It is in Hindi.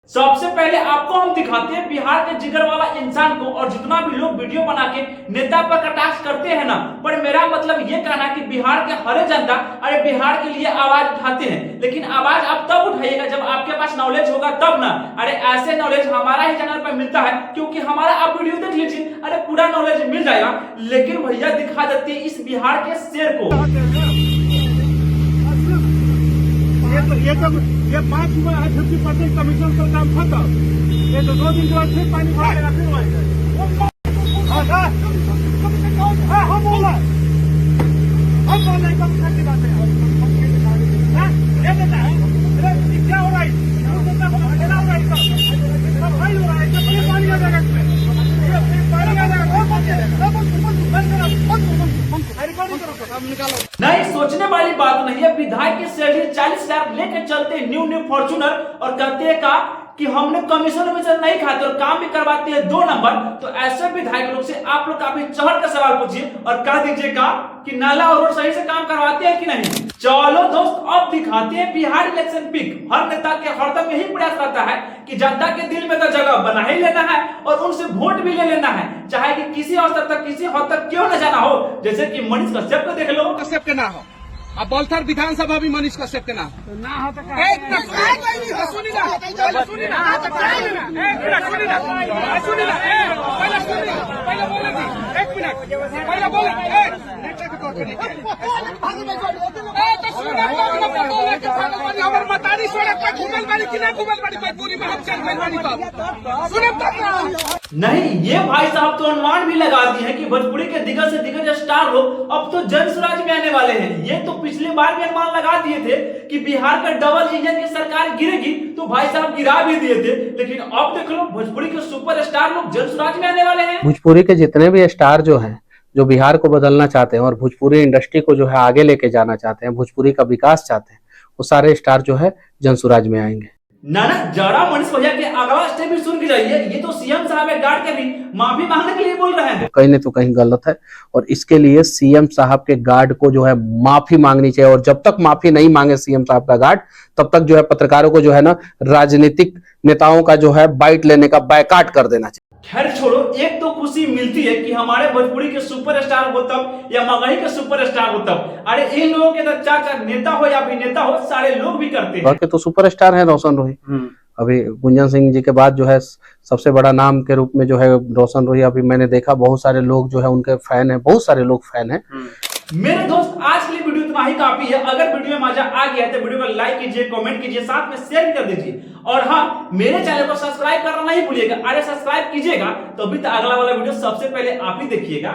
सबसे पहले आपको हम दिखाते हैं बिहार के जिगर वाला इंसान को। और जितना भी लोग वीडियो बना के नेता पर कटाक्ष करते हैं ना, पर मेरा मतलब ये कहना कि बिहार के हर जनता अरे बिहार के लिए आवाज उठाते हैं, लेकिन आवाज आप तब उठाइएगा जब आपके पास नॉलेज होगा तब ना। अरे ऐसे नॉलेज हमारा ही चैनल पर मिलता है, क्योंकि हमारा आप वीडियो देख लीजिए, अरे पूरा नॉलेज मिल जाएगा। लेकिन भैया दिखा देते हैं इस बिहार के शेर को। ये 5 हुआ है 50% कमीशन का काम खत्म। ये तो 2 दिन के बाद फिर पानी भरा देगा, फिर हम बोल रहे कम की बात है। ये देता है क्या हो रहा है, अकेला हो रहा है, सब भाई हो रहा है, फिर पानी आ जाएगा, पानी आ जाएगा। नहीं, सोचने वाली बात नहीं है। विधायक की सैलरी 40,000 लेके चलते न्यू फॉर्च्यूनर और कहते हैं का कि हमने कमीशन नहीं खाते और काम भी करवाते हैं 2 नंबर। तो ऐसे विधायक लोग से आप लोग काफी चढ़ का सवाल पूछिए और कह दीजिएगा कि नाला और रोड सही से काम करवाते हैं कि नहीं। चलो दोस्त, अब दिखाते हैं बिहार इलेक्शन पिक। हर नेता के हरदम यही प्रयास रहता है कि जनता के दिल में तो जगह बना ही लेना है और उनसे वोट भी ले लेना है, चाहे कि किसी अवसर तक किसी हद तक क्यों न जाना हो। जैसे कि मनीष कश्यप को देख लो, कश्यप के ना हो, अब बलथर विधानसभा भी मनीष कश्यप के ना हो तो नहीं, ये भाई साहब तो अनुमान भी लगा दिए हैं कि भोजपुरी के दिग्गज से दिग्गज स्टार लोग अब तो जन स्वराज में आने वाले हैं। ये तो पिछली बार भी अनुमान लगा दिए थे कि बिहार का डबल इंजन की सरकार गिरेगी, तो भाई साहब गिरा भी दिए थे। लेकिन अब देख लो, भोजपुरी के सुपर स्टार लोग जन स्वराज में आने वाले हैं। भोजपुरी के जितने भी स्टार जो हैं, जो बिहार को बदलना चाहते हैं और भोजपुरी इंडस्ट्री को जो है आगे लेके जाना चाहते हैं, भोजपुरी का विकास चाहते हैं, वो सारे स्टार जो है जन स्वराज में आएंगे। ना जरा मनीष भैया के अगला स्टेप भी सुन के जाइए। ये तो सीएम साहब गार्ड के भी माफी मांगने के लिए बोल रहे हैं। कहीं न तो कहीं गलत है और इसके लिए सीएम साहब के गार्ड को जो है माफी मांगनी चाहिए। और जब तक माफी नहीं मांगे सीएम साहब का गार्ड, तब तक जो है पत्रकारों को जो है ना राजनीतिक नेताओं का जो है बाइट लेने का बायकाट कर देना चाहिए। खैर छोड़ो, एक तो खुशी मिलती है कि हमारे भोजपुरी के सुपरस्टार हो तब या मगही के सुपरस्टार हो तब, अरे इन लोगों के तो चाचा नेता हो या अभिनेता हो, सारे लोग भी करते हैं। बाकी तो सुपरस्टार है रोशन रोही। अभी गुंजन सिंह जी के बाद जो है सबसे बड़ा नाम के रूप में जो है रोशन रोही। अभी मैंने देखा बहुत सारे लोग जो है उनके फैन है, बहुत सारे लोग फैन है। मेरे दोस्त, आज के लिए वीडियो इतना ही काफी है। अगर वीडियो में मजा आ गया है तो वीडियो को लाइक कीजिए, कमेंट कीजिए, साथ में शेयर कर दीजिए। और हाँ, मेरे चैनल को सब्सक्राइब करना नहीं भूलिएगा। अरे सब्सक्राइब कीजिएगा तो अभी तो अगला वाला वीडियो सबसे पहले आप ही देखिएगा।